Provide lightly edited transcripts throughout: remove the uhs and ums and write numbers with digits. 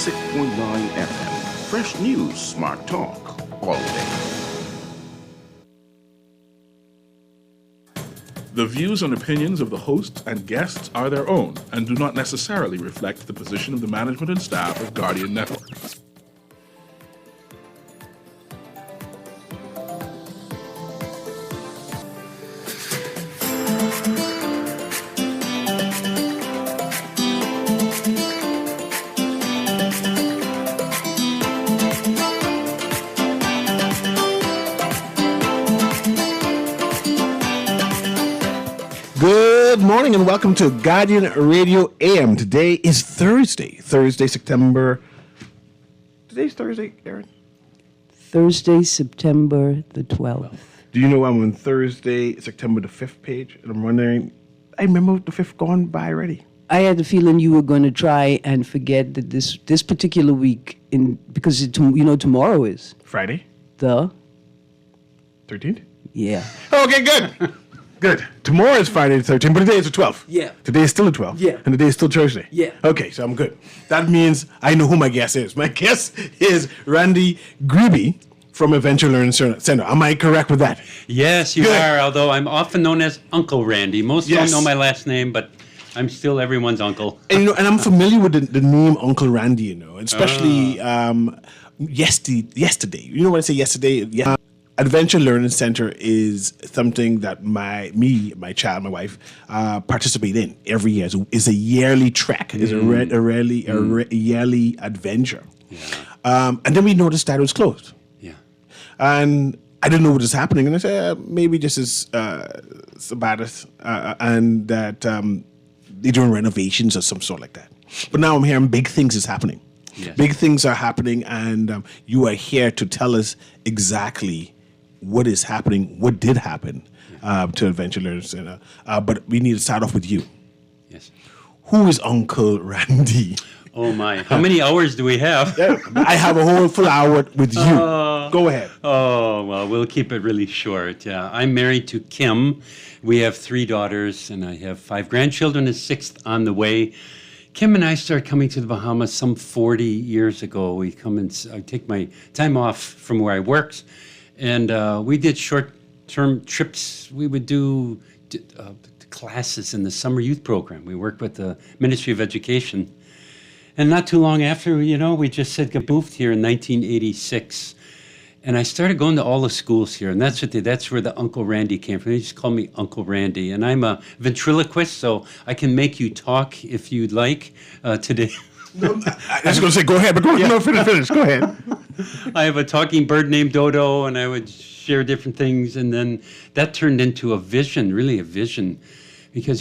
96.9 FM. Fresh news, smart talk, all day. The views and opinions of the hosts and guests are their own and do not necessarily reflect the position of the management and staff of Guardian Network. Good morning and welcome to Guardian Radio AM. Today is Thursday, September. Today's Thursday, Aaron? Thursday, September the 12th. Do you know I'm on Thursday, September the 5th page? And I'm wondering, I remember the 5th gone by already. I had the feeling you were going to try and forget that this particular week, because tomorrow is Friday? the 13th? Yeah. Okay, good. Good. Tomorrow is Friday the 13th, but today is the 12th. Yeah. Today is still the 12th. Yeah. And today is still Thursday. Yeah. Okay, so I'm good. That means I know who my guest is. My guest is Randy Grebe from Adventure Learning Center. Am I correct with that? Yes, you are, although I'm often known as Uncle Randy. Most Yes. don't know my last name, but I'm still everyone's uncle. And, and I'm familiar with the name Uncle Randy, especially yesterday. You know when I say yesterday? Yeah. Adventure Learning Center is something that my child, my wife, participate in every year. It's a yearly trek. It's a yearly adventure. Yeah. And then we noticed that it was closed. Yeah. And I didn't know what was happening. And I said, maybe this is Sabbath and that they're doing renovations or some sort like that. But now I'm hearing big things is happening. Yes. Big things are happening, and you are here to tell us exactly what is happening, what did happen to Adventure Learning Center. But we need to start off with you. Yes. Who is Uncle Randy? Oh, my. How many hours do we have? I have a whole full hour with you. Go ahead. Oh, well, we'll keep it really short. I'm married to Kim. We have 3 daughters, and I have 5 grandchildren, a 6th on the way. Kim and I started coming to the Bahamas some 40 years ago. I take my time off from where I worked, and we did short-term trips. We would do classes in the summer youth program. We worked with the Ministry of Education. And not too long after, we just said moved here in 1986. And I started going to all the schools here, and that's where the Uncle Randy came from. They just call me Uncle Randy. And I'm a ventriloquist, so I can make you talk if you'd like today. I was going to say, go ahead, but go ahead. No, finish. Go ahead. I have a talking bird named Dodo, and I would share different things. And then that turned into a vision, really a vision. Because,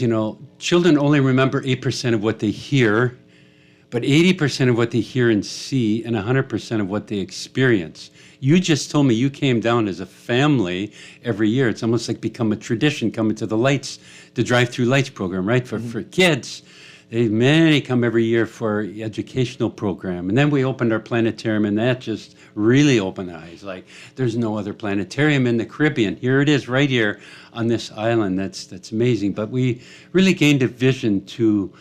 children only remember 8% of what they hear, but 80% of what they hear and see, and 100% of what they experience. You just told me you came down as a family every year. It's almost like become a tradition coming to the drive-through lights program, right? For kids, many come every year for educational program. And then we opened our planetarium, and that just really opened eyes. Like, there's no other planetarium in the Caribbean. Here it is right here on this island. That's amazing. But we really gained a vision to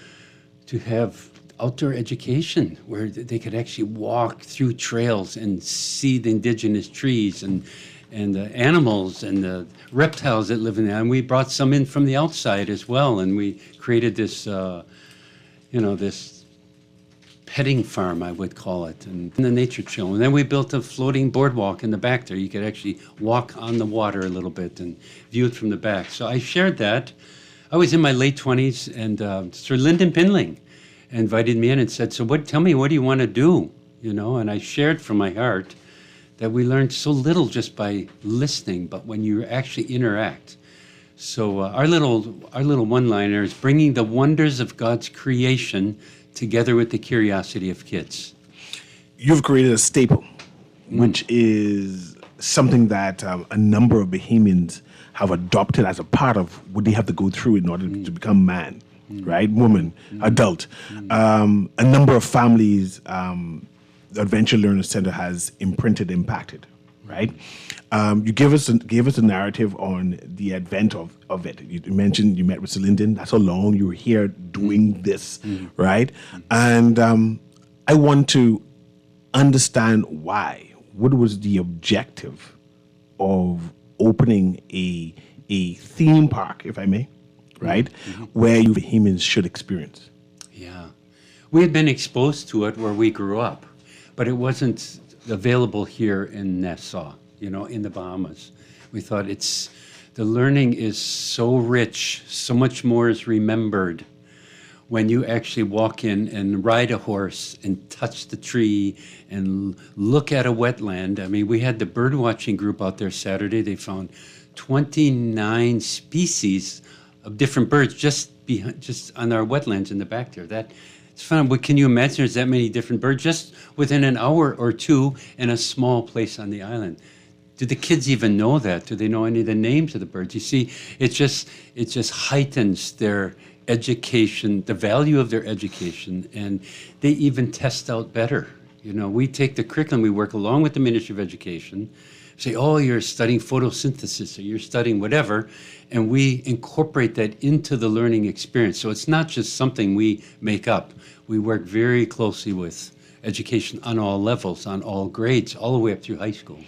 have outdoor education where they could actually walk through trails and see the indigenous trees and the animals and the reptiles that live in there. And we brought some in from the outside as well. And we created this, this petting farm, I would call it, and the nature trail. And then we built a floating boardwalk in the back there. You could actually walk on the water a little bit and view it from the back. So I shared that. I was in my late 20s, and Sir Lyndon Pinling invited me in and said, tell me, what do you want to do? And I shared from my heart that we learned so little just by listening, but when you actually interact. So our little one-liner is bringing the wonders of God's creation together with the curiosity of kids. You've created a staple, which is something that a number of Bahamians have adopted as a part of what they have to go through in order to become man. Right, woman, adult. A number of families, the Adventure Learning Center has impacted. Right, you gave us a narrative on the advent of it. You mentioned you met with Sir Lyndon. That's how long you were here doing this, right? And I want to understand why. What was the objective of opening a theme park, if I may, right, where you humans should experience? Yeah. We had been exposed to it where we grew up, but it wasn't available here in Nassau, in the Bahamas. We thought the learning is so rich, so much more is remembered when you actually walk in and ride a horse and touch the tree and look at a wetland. I mean, we had the bird watching group out there Saturday. They found 29 species of different birds just on our wetlands in the back there. It's fun. But can you imagine there's that many different birds just within an hour or two in a small place on the island? Do the kids even know that? Do they know any of the names of the birds? You see, it just heightens their education, the value of their education, and they even test out better. We take the curriculum, we work along with the Ministry of Education, say, oh, you're studying photosynthesis or you're studying whatever, and we incorporate that into the learning experience. So it's not just something we make up. We work very closely with education on all levels, on all grades, all the way up through high school.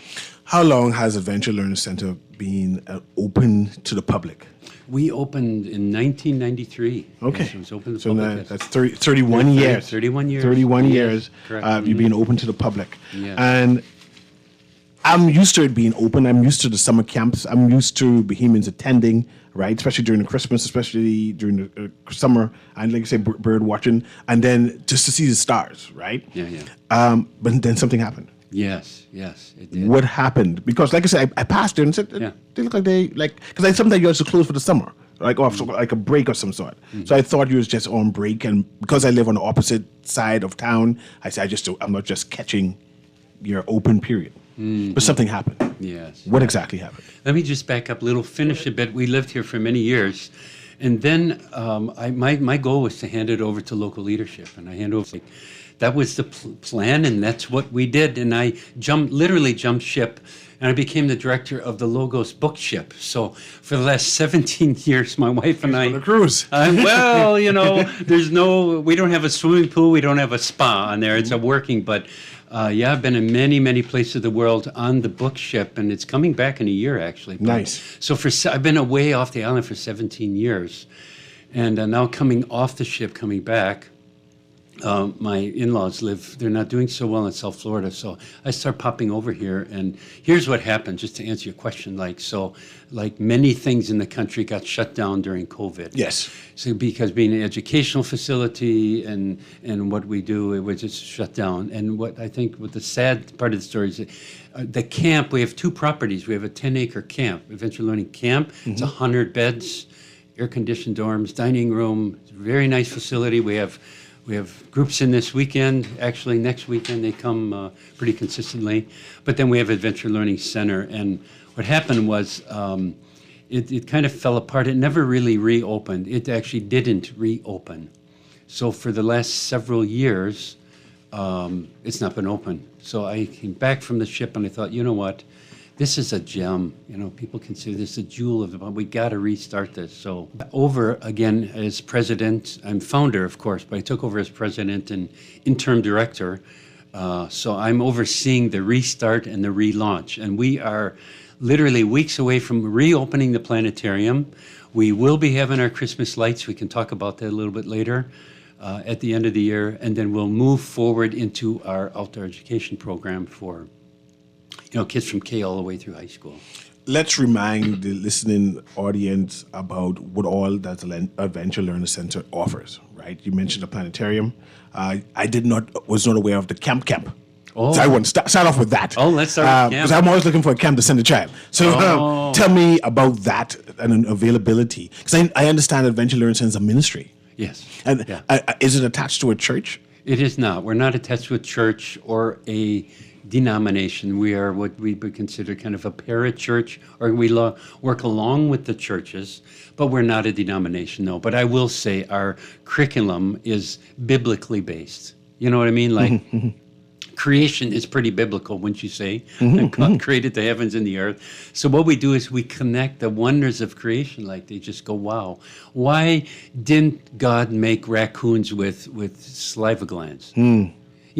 How long has Adventure Learning Center been open to the public? We opened in 1993. Okay. Yes, it was open to the So public, yes. that's 31 years. 31 years. 31 Yes, years correct. you've been open to the public. Yeah. And I'm used to it being open. I'm used to the summer camps. I'm used to Bohemians attending, right? Especially during the Christmas, especially during the summer. And like you say, bird watching. And then just to see the stars, right? Yeah. But then something happened. Yes, it did. What happened? Because, like I said, I passed there and said, Yeah. they look like because sometimes you have to close for the summer, like off like a break or some sort. So I thought you was just on break, and because I live on the opposite side of town, I said I'm not just catching your open period. But something happened. Yes. What exactly happened? Let me just back up a little, finish a bit. We lived here for many years. And then my goal was to hand it over to local leadership. And I hand over, that was the plan, and that's what we did. And I literally jumped ship, and I became the director of the Logos book ship. So for the last 17 years, my wife and I... On a cruise. We don't have a swimming pool, we don't have a spa on there. It's a working, but... I've been in many, many places of the world on the book ship, and it's coming back in a year, actually. Nice. So I've been away off the island for 17 years, and now coming off the ship, coming back, my in-laws they're not doing so well in South Florida, so I start popping over here, and here's what happened, just to answer your question, like many things in the country got shut down during COVID. Yes. So because being an educational facility and what we do, it was just shut down. And what the sad part of the story is that, the camp, we have two properties. We have a 10-acre camp, Adventure Learning Camp. It's 100 beds, air-conditioned dorms, dining room. It's a very nice facility. We have groups in this weekend. Actually, next weekend they come pretty consistently. But then we have Adventure Learning Center. And what happened was it kind of fell apart. It never really reopened. It actually didn't reopen. So for the last several years, it's not been open. So I came back from the ship and I thought, you know what? This is a gem. People consider this a jewel of the bomb. We got to restart this. So over again as president, I'm founder, of course, but I took over as president and interim director. So I'm overseeing the restart and the relaunch. And we are literally weeks away from reopening the planetarium. We will be having our Christmas lights. We can talk about that a little bit later at the end of the year. And then we'll move forward into our outdoor education program for kids from K all the way through high school. Let's remind the listening audience about what all that the Adventure Learning Center offers, right? You mentioned the planetarium. I was not aware of the camp. Oh. So I want to start off with that. Oh, let's start with camp. Because I'm always looking for a camp to send a child. So tell me about that and availability. Because I understand Adventure Learning Center is a ministry. Yes. And is it attached to a church? It is not. We're not attached to a church or a denomination. We are what we would consider kind of a parachurch, or we work along with the churches, but we're not a denomination, no. But I will say our curriculum is biblically based. You know what I mean? Like creation is pretty biblical, wouldn't you say? God created the heavens and the earth. So what we do is we connect the wonders of creation, like they just go, wow. Why didn't God make raccoons with saliva glands?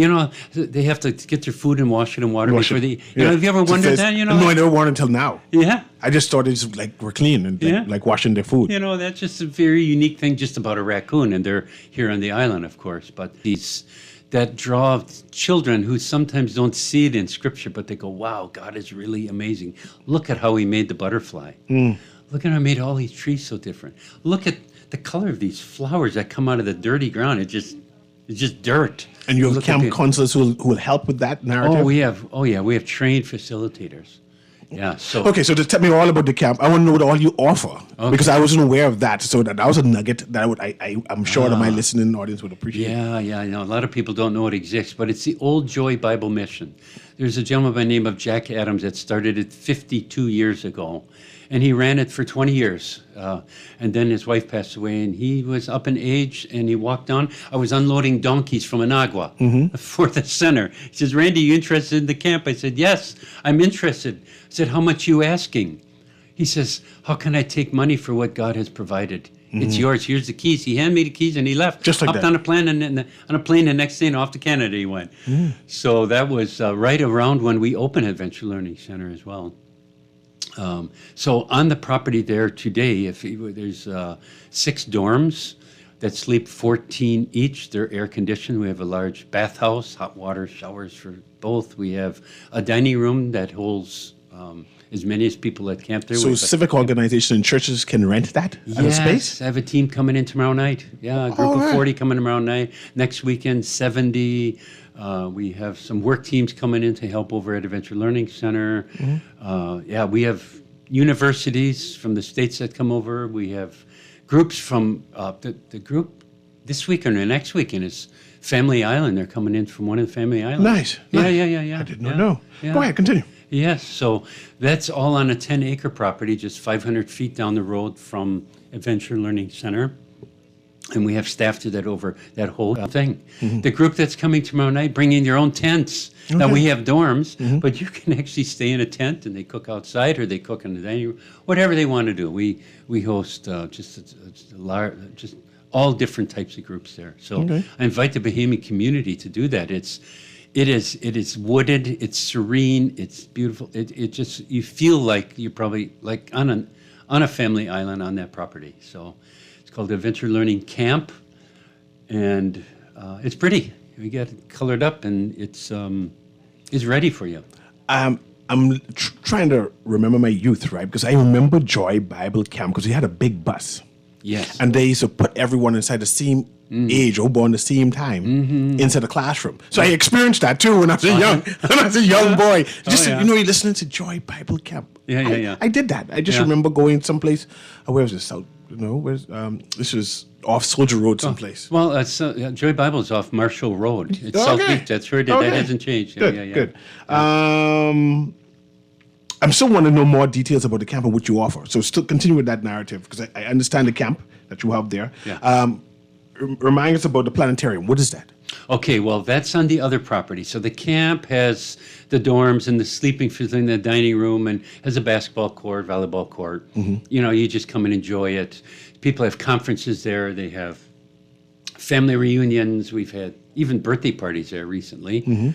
You know, they have to get their food and wash it in water Wash before it. they. You know, have you ever wondered that? You know, No, I never wondered until now. yeah. I just thought it's like we're clean and Yeah. like washing their food. You know, that's just a very unique thing just about a raccoon, and they're here on the island, of course. But that draw of children who sometimes don't see it in Scripture, but they go, wow, God is really amazing. Look at how he made the butterfly. Look at how he made all these trees so different. Look at the color of these flowers that come out of the dirty ground. It's just dirt. And you have Look at camp the- counselors who will help with that narrative? we have trained facilitators. Yeah, so Okay, so just tell me all about the camp. I want to know what all you offer because I wasn't aware of that. So that was a nugget that I'm sure that my listening audience would appreciate. Yeah, I know. A lot of people don't know it exists, but it's the Old Joy Bible Mission. There's a gentleman by the name of Jack Adams that started it 52 years ago, and he ran it for 20 years. And then his wife passed away, and he was up in age, and he walked on. I was unloading donkeys from Anagua for the center. He says, Randy, you interested in the camp? I said, yes, I'm interested. I said, how much you asking? He says, how can I take money for what God has provided? It's yours. Here's the keys. He handed me the keys and he left. Just like Hopped that. on a plane the next day and off to Canada he went. So that was right around when we opened Adventure Learning Center as well. So on the property there today, there's 6 dorms that sleep 14 each. They're air conditioned. We have a large bathhouse, hot water showers for both. We have a dining room that holds as many as people that camp there. So civic organizations and churches can rent that at a space? I have a team coming in tomorrow night. Yeah, a group of 40 coming tomorrow night. Next weekend, 70. We have some work teams coming in to help over at Adventure Learning Center. We have universities from the states that come over. We have groups from the group this weekend or next weekend is Family Island. They're coming in from one of the Family Islands. Nice. Yeah. I did not know. Yeah. Go ahead, continue. Yes, so that's all on a 10-acre property, just 500 feet down the road from Adventure Learning Center. And we have staff to that over that whole thing. The group that's coming tomorrow night, bring in your own tents. Now, we have dorms, but you can actually stay in a tent and they cook outside or they cook in the dining room, whatever they want to do. We host just all different types of groups there. So I invite the Bahamian community to do that. It is wooded, it's serene, it's beautiful. It just, you feel like you're probably like on a family island on that property. So it's called Adventure Learning Camp, and it's pretty. We get it colored up, and it's ready for you. I'm trying to remember my youth, right? Because I remember Joy Bible Camp because we had a big bus. Yes. And they used to put everyone inside the same age or born the same time inside the classroom. So I experienced that too when I was a young boy. Just you're listening to Joy Bible Camp. Yeah. I did that. I just remember going someplace. Where was it? South. This was off Soldier Road someplace. Well, Joy Bible is off Marshall Road. It's South Beach. That's where it is. That hasn't changed. Good. I'm still want to know more details about the camp and what you offer. So still continue with that narrative because I understand the camp that you have there. Yeah. Remind us about the planetarium. What is that? Okay, well, that's on the other property. So the camp has the dorms and the sleeping facility, the dining room, and has a basketball court, volleyball court. You know, you just come and enjoy it. People have conferences there. They have family reunions. We've had even birthday parties there recently.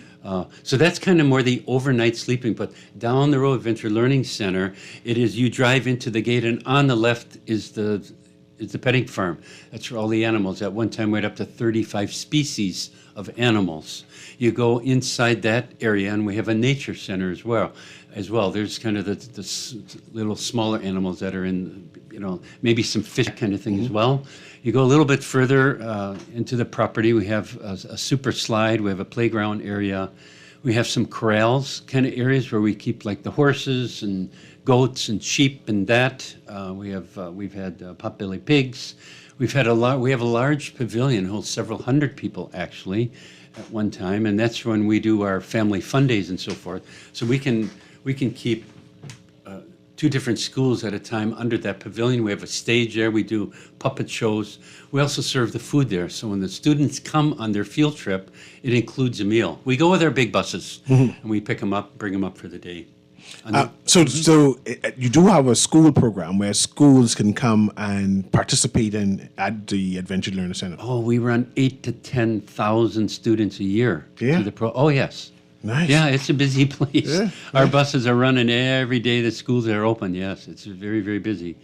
So that's kind of more the overnight sleeping. But down the road, Adventure Learning Center, it is you drive into the gate, and on the left is the petting farm. That's for all the animals. At one time, we had up to 35 species of animals. You go inside that area, and we have a nature center as well. There's kind of the little smaller animals that are in, maybe some fish kind of thing as well. You go a little bit further into the property. We have a super slide. We have a playground area. We have some corrals kind of areas where we keep like the horses and goats and sheep and that. We've had potbelly pigs. We have a large pavilion, holds several hundred people actually at one time, and that's when we do our family fun days and so forth. So we can keep 2 different schools at a time under that pavilion. We have a stage there. We do puppet shows. We also serve the food there. So when the students come on their field trip, it includes a meal. We go with our big buses, and we pick them up, bring them up for the day. You do have a school program where schools can come and participate in at the Adventure Learning Center. Oh, we run 8 to 10,000 students a year. Yeah. To the oh, yes. Nice. Yeah, it's a busy place. Yeah, Our buses are running every day the schools are open. Yes, it's very, very busy.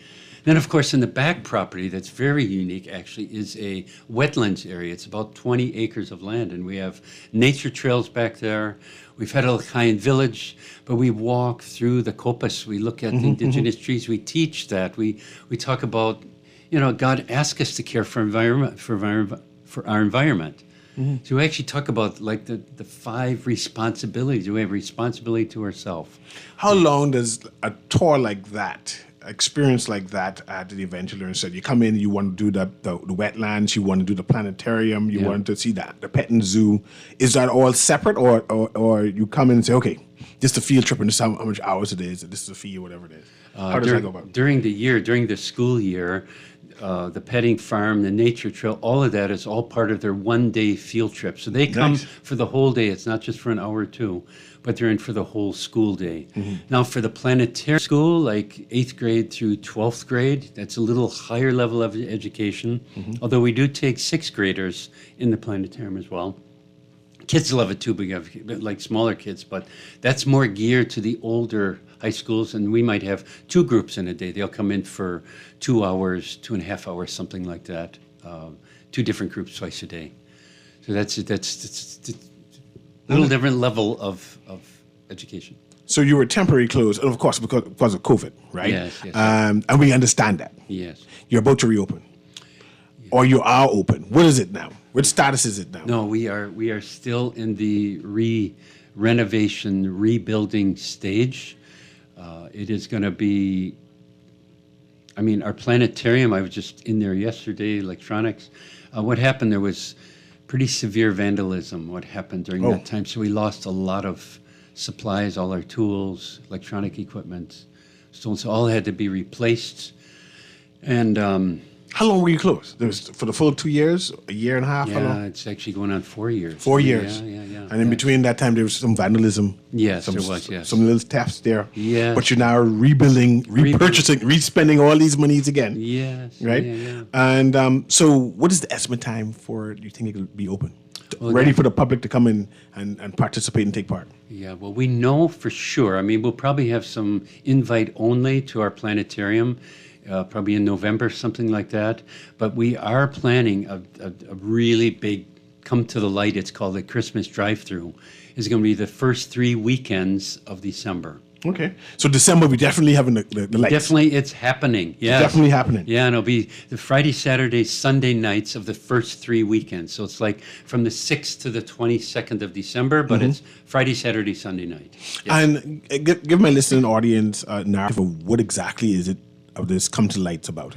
Then, of course, in the back property, that's very unique, actually, is a wetlands area. It's about 20 acres of land, and we have nature trails back there. We've had a L'chaim village, but we walk through the coppice. We look at the indigenous trees. We teach that. We talk about, God asked us to care for our environment. So we actually talk about like the 5 responsibilities. We have responsibility to ourselves. How long does a tour like that, experience like that at the Adventure Learning Center? You come in, you want to do the wetlands, you want to do the planetarium, you want to see the petting zoo. Is that all separate, or you come in and say, okay, this is a field trip and this is how much hours it is, and this is a fee or whatever it is? How does that go about? During the school year, the petting farm, the nature trail, all of that is all part of their one-day field trip. So they come for the whole day. It's not just for an hour or two, but they're in for the whole school day. Now, for the planetarium school, like 8th grade through 12th grade, that's a little higher level of education, although we do take 6th graders in the planetarium as well. Kids love it too, like smaller kids, but that's more geared to the older high schools, and we might have 2 groups in a day. They'll come in for 2 hours, 2.5 hours, something like that. 2 different groups twice a day. So that's a little different level of education. So you were temporarily closed, and of course because of COVID, right? Yes. And we understand that. Yes. You're about to reopen, or you are open. What is it now? What status is it now? No, we are still in the renovation, rebuilding stage. It is going to be, our planetarium, I was just in there yesterday, electronics. What happened, there was pretty severe vandalism, what happened during that time. So we lost a lot of supplies, all our tools, electronic equipment, so all had to be replaced. And how long were you closed? There was for the full 2 years, a year and a half? How long? It's actually going on 4 years. 4 years. Yeah. And in between that time, there was some vandalism. Yes, there was, yes. Some little thefts there. Yes. But you're now rebuilding, repurchasing, respending all these monies again. Yes. Right? Yeah. And so what is the estimate time for, do you think it will be open? Ready for the public to come in and participate and take part? Yeah, well, we know for sure. We'll probably have some invite only to our planetarium, probably in November, something like that. But we are planning a really big come to the light. It's called the Christmas drive-through. It's going to be the first 3 weekends of December. Okay. So December, we definitely having the lights. Definitely, it's happening. Yeah, definitely happening. Yeah, and it'll be the Friday, Saturday, Sunday nights of the first 3 weekends. So it's like from the 6th to the 22nd of December, but it's Friday, Saturday, Sunday night. Yes. And give my listening audience a narrative of what exactly is it of this Come to Lights about?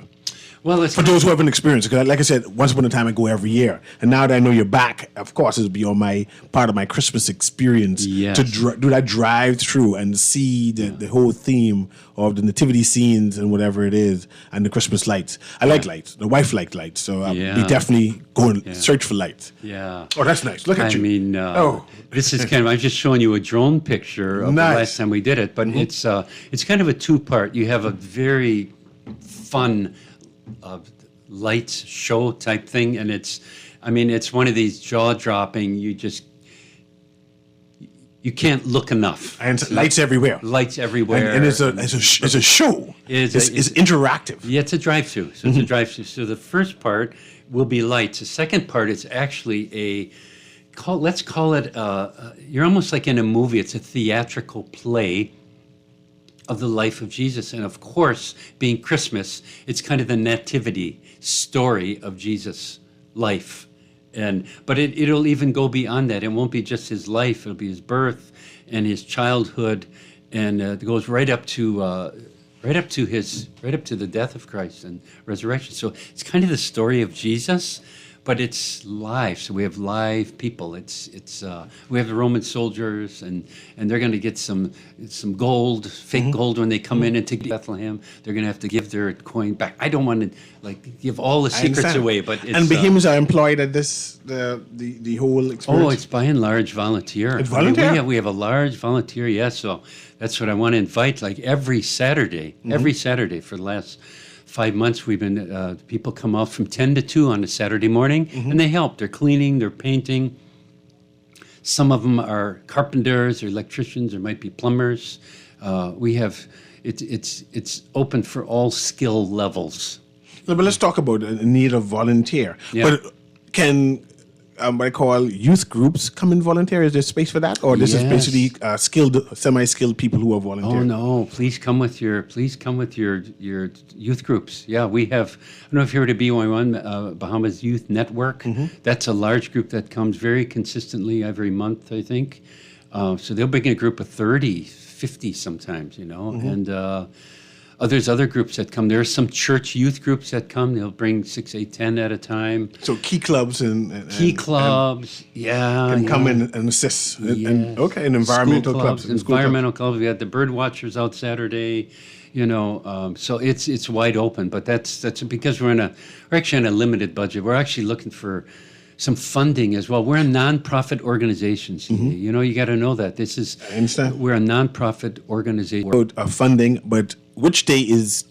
Well, it's for those who haven't experienced it, because like I said, once upon a time I go every year, and now that I know you're back, of course, it'll be on my part of my Christmas experience to do that drive through and see the whole theme of the nativity scenes and whatever it is, and the Christmas lights. I like lights. The wife liked lights, so I'll be definitely going search for lights. Yeah. Oh, that's nice. Look at you. This is I'm just showing you a drone picture of the last time we did it, but it's kind of a 2-part. You have a very fun lights show type thing, and it's one of these jaw-dropping, you can't look enough. And lights everywhere. Lights everywhere. And it's a show. It's interactive. Yeah, it's a drive-through. So it's a drive-through. So the first part will be lights. The second part is actually let's call it you're almost like in a movie. It's a theatrical play of the life of Jesus. And of course, being Christmas, it's kind of the nativity story of Jesus' life. But it'll even go beyond that. It won't be just his life. It'll be his birth and his childhood, and it goes right up to the death of Christ and resurrection. So it's kind of the story of Jesus, but it's live. So we have live people. We have the Roman soldiers, and they're going to get some gold, fake gold when they come in into Bethlehem. They're going to have to give their coin back. I don't want to give all the secrets away, but it's, and Bahamians are employed at this the whole experience. Oh, it's by and large volunteer. It's volunteer? We have a large volunteer. Yes, so that's what I want to invite. Like every Saturday for the last 5 months, we've been people come out from 10 to 2 on a Saturday morning, and they help. They're cleaning, they're painting. Some of them are carpenters or electricians, or might be plumbers. We have it's open for all skill levels. No, but let's talk about the need of volunteer. Yeah. But can what I call youth groups come and volunteer? Is there space for that, or this is Yes. basically skilled, semi-skilled people who are volunteering? Oh no! Please come with your youth groups. Yeah, we have. I don't know if you heard of BY1, Bahamas Youth Network. That's a large group that comes very consistently every month, I think. So they'll bring a group of 30, 50 sometimes, and. There's other groups that come. There are some church youth groups that come. They'll bring 6, 8, 10 at a time. So key clubs and Clubs, can come in and assist. And environmental School clubs. and school environmental clubs. We had the bird watchers out Saturday. So it's wide open. But that's because we're actually on a limited budget. We're actually looking for some funding as well. We're a nonprofit organization. You got to know that I understand. We're a nonprofit organization. Funding, but which day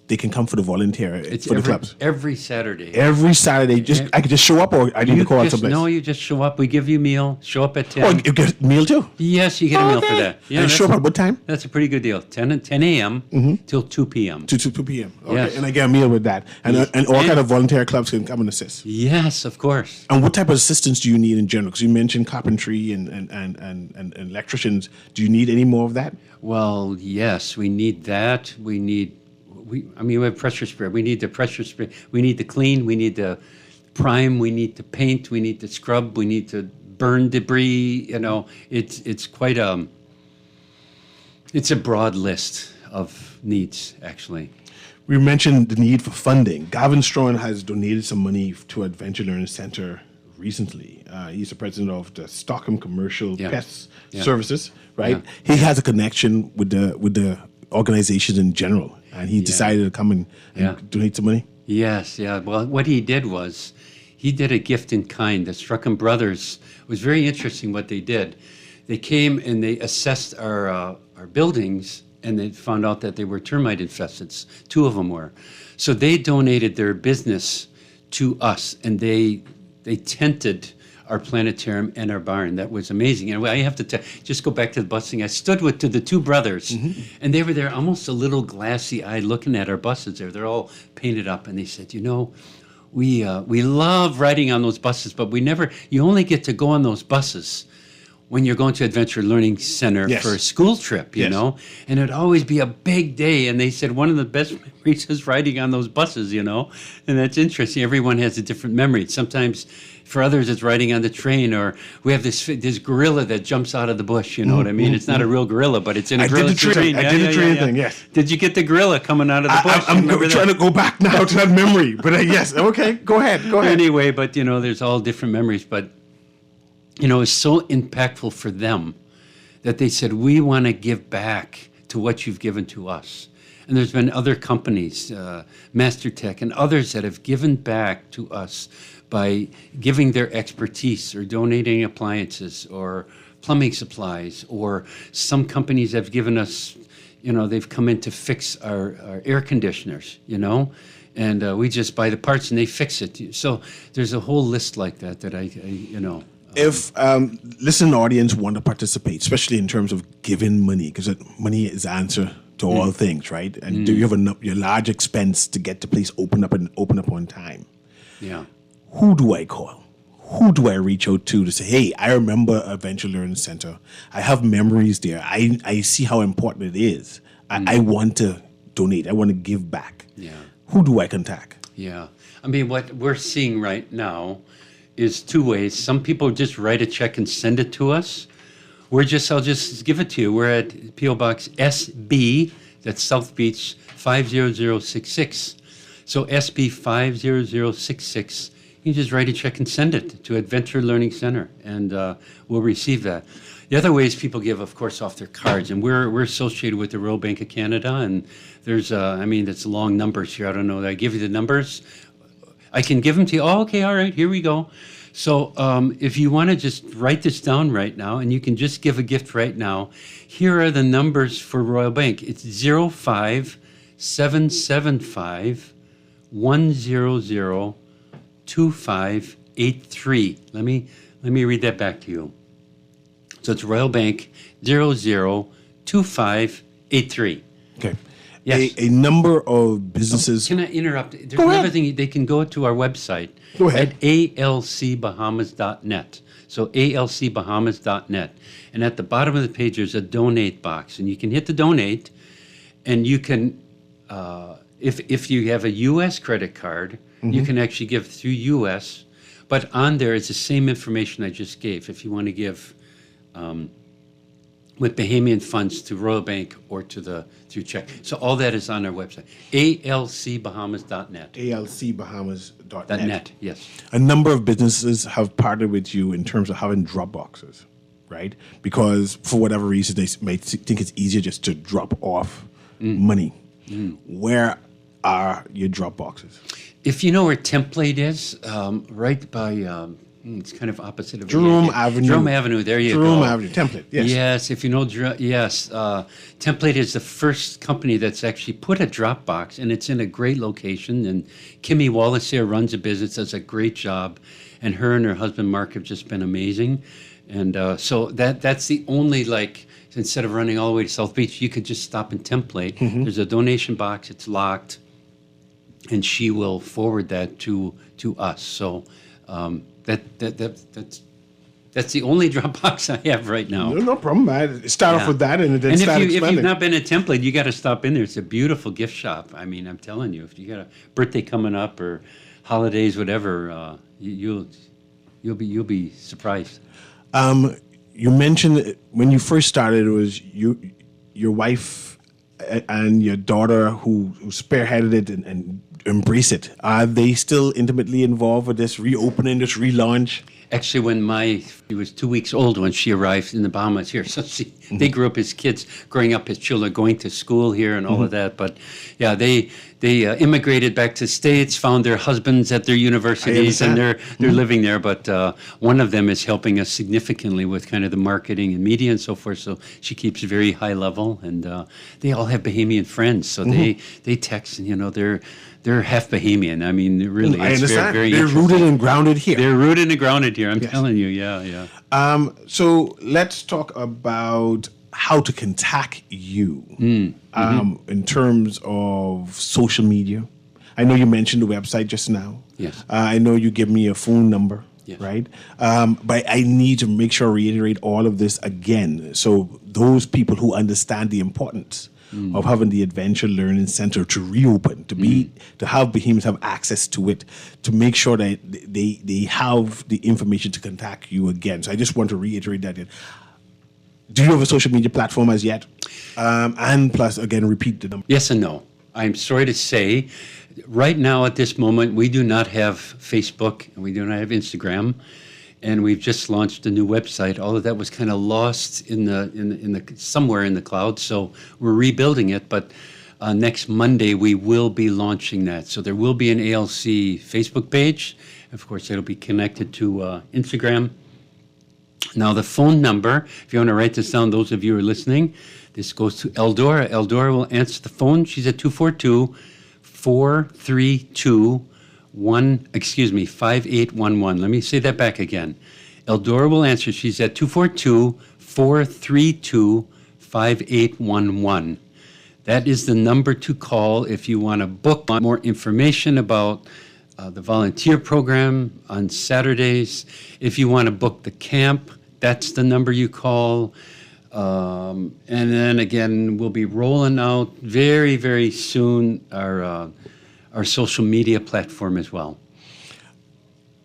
they can come for the volunteer It's for the clubs? every Saturday. Every Saturday, I could just show up, or I need to call out someplace. No, you just show up. We give you a meal. Show up at 10. Oh, you get meal too? Yes, you get a meal for that. Yeah, and show up at what time? That's a pretty good deal. 10 a.m. till 2 p.m. To 2 p.m. Okay, Yes. and I get a meal with that, and all kind of volunteer clubs can come and assist. Yes, of course. And what type of assistance do you need in general? Because you mentioned carpentry and electricians. Do you need any more of that? Well, yes, we need that. We have pressure spray. We need the pressure spray. We need to clean. We need to prime. We need to paint. We need to scrub. We need to burn debris. It's quite it's a broad list of needs, actually. We mentioned the need for funding. Gavin Strawn has donated some money to Adventure Learning Center recently. He's the president of the Stockholm Commercial Pest Services, right? Yeah. He has a connection with the organizations in general, and he decided to come and donate some money. Yes, yeah. Well, what he did was he did a gift in kind. The Struckham brothers, it was very interesting what they did. They came and they assessed our buildings, and they found out that they were termite infested. 2 of them were. So they donated their business to us, and they tented our planetarium and our barn. That was amazing. And I have to just go back to the busing. I stood to the 2 brothers, and they were there almost a little glassy-eyed looking at our buses there. They're all painted up, and they said, we love riding on those buses, but you only get to go on those buses when you're going to Adventure Learning Center for a school trip, you know? And it'd always be a big day. And they said one of the best memories is riding on those buses, And that's interesting. Everyone has a different memory. Sometimes for others, it's riding on the train, or we have this gorilla that jumps out of the bush, you know what I mean? It's not a real gorilla, but it's in a gorilla train. I did the train thing, yes. Did you get the gorilla coming out of the bush? I'm trying to go back now to that memory, but yes, okay, go ahead. Anyway, but, there's all different memories, but it's so impactful for them that they said, we want to give back to what you've given to us. And there's been other companies, MasterTech and others that have given back to us by giving their expertise or donating appliances or plumbing supplies, or some companies have given us, they've come in to fix our air conditioners, and we just buy the parts and they fix it. So there's a whole list like that I. If listening audience want to participate, especially in terms of giving money, because money is the answer to all things, right? And do you have your large expense to get the place open up on time? Yeah. Who do I call? Who do I reach out to say, hey, I remember Adventure Learning Center. I have memories there. I see how important it is. I want to donate. I want to give back. Yeah. Who do I contact? Yeah. I mean, what we're seeing right now is 2 ways. Some people just write a check and send it to us. I'll just give it to you. We're at P.O. Box SB, that's South Beach 50066. So SB 50066 you just write a check and send it to Adventure Learning Center, and we'll receive that. The other ways people give, of course, off their cards, and we're associated with the Royal Bank of Canada, and there's, it's long numbers here. I don't know. Did I give you the numbers? I can give them to you. Oh, okay, all right, here we go. So if you want to just write this down right now, and you can just give a gift right now, here are the numbers for Royal Bank. It's 05775 100 2583. Let me read that back to you. So it's Royal Bank 002583. Okay. Yes. A number of businesses. Can I interrupt? There's Go ahead. another thing. They can go to our website Go ahead. at alcbahamas.net. So alcbahamas.net. And at the bottom of the page, there's a donate box. And you can hit the donate, and you can, if you have a U.S. credit card, you can actually give through U.S. But on there is the same information I just gave. If you want to give with Bahamian funds to Royal Bank or through check. So all that is on our website, alcbahamas.net. alcbahamas.net. .net, yes. A number of businesses have partnered with you in terms of having drop boxes, right? Because for whatever reason, they may think it's easier just to drop off money. Where are your drop boxes? If you know where Template is, right by, it's kind of opposite of Jerome Avenue. Jerome Avenue, there you go. Jerome Avenue, Template, yes. Yes, if you know, Template is the first company that's actually put a Dropbox, and it's in a great location. And Kimmy Wallace here runs a business, does a great job, and her husband Mark have just been amazing. And so that's the only, instead of running all the way to South Beach, you could just stop in Template. There's a donation box, it's locked, and she will forward that to us. So that's the only Dropbox I have right now. No problem. I start off with that and then start if expanding. you've not been at Template, you got to stop in there. It's a beautiful gift shop. I mean, I'm telling you, if you got a birthday coming up or holidays, whatever, you'll be surprised. You mentioned when you first started, it was your wife and your daughter who spearheaded it and embrace it. Are they still intimately involved with this reopening, this relaunch? Actually, when she was 2 weeks old when she arrived in the Bahamas here. So they grew up as kids, growing up as children, going to school here and all of that. But yeah, they immigrated back to the States, found their husbands at their universities, and they're living there. But one of them is helping us significantly with kind of the marketing and media and so forth. So she keeps a very high level, and they all have Bahamian friends. So they text, and they're half Bahamian. I mean, really, I it's understand. very They're rooted and grounded here. They're rooted and grounded here. I'm telling you, yeah. So let's talk about how to contact you in terms of social media. I know you mentioned the website just now. Yes. I know you give me a phone number, Yes. right? But I need to make sure I reiterate all of this again. So those people who understand the importance of having the Adventure Learning Center to reopen, to have Bahamians have access to it, to make sure that they have the information to contact you again. So I just want to reiterate that. Do you have a social media platform as yet? And plus, again, repeat the number. Yes and no. I'm sorry to say, right now at this moment, we do not have Facebook and we do not have Instagram, and we've just launched a new website. All of that was kind of lost in the somewhere in the cloud, so we're rebuilding it. But next Monday we will be launching that. So there will be an ALC Facebook page. Of course, it'll be connected to Instagram. Now the phone number, if you want to write this down, those of you who are listening, this goes to Eldora. Eldora will answer the phone. She's at 5811. Let me say that back again. Eldora will answer. She's at 242-432-5811. That is the number to call if you want to book more information about the volunteer program on Saturdays. If you want to book the camp, that's the number you call. And then again, we'll be rolling out very, very soon our social media platform as well.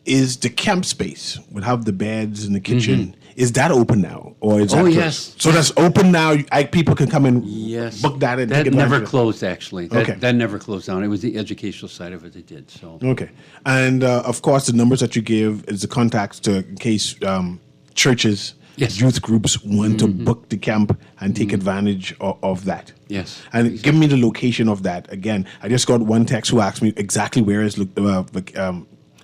Is the camp space, would have the beds in the kitchen, Is that open now, or is that closed? Yes. So that's open now. People can come and Yes. book that and that take never advantage of it? closed, actually. That, Okay. that never closed down. It was the educational side of it that did. So Okay, and of course, the numbers that you give is the contacts to in case churches, Yes. youth groups want to book the camp and take advantage of that. Yes. And give me the location of that again. I just got one text who asked me exactly where is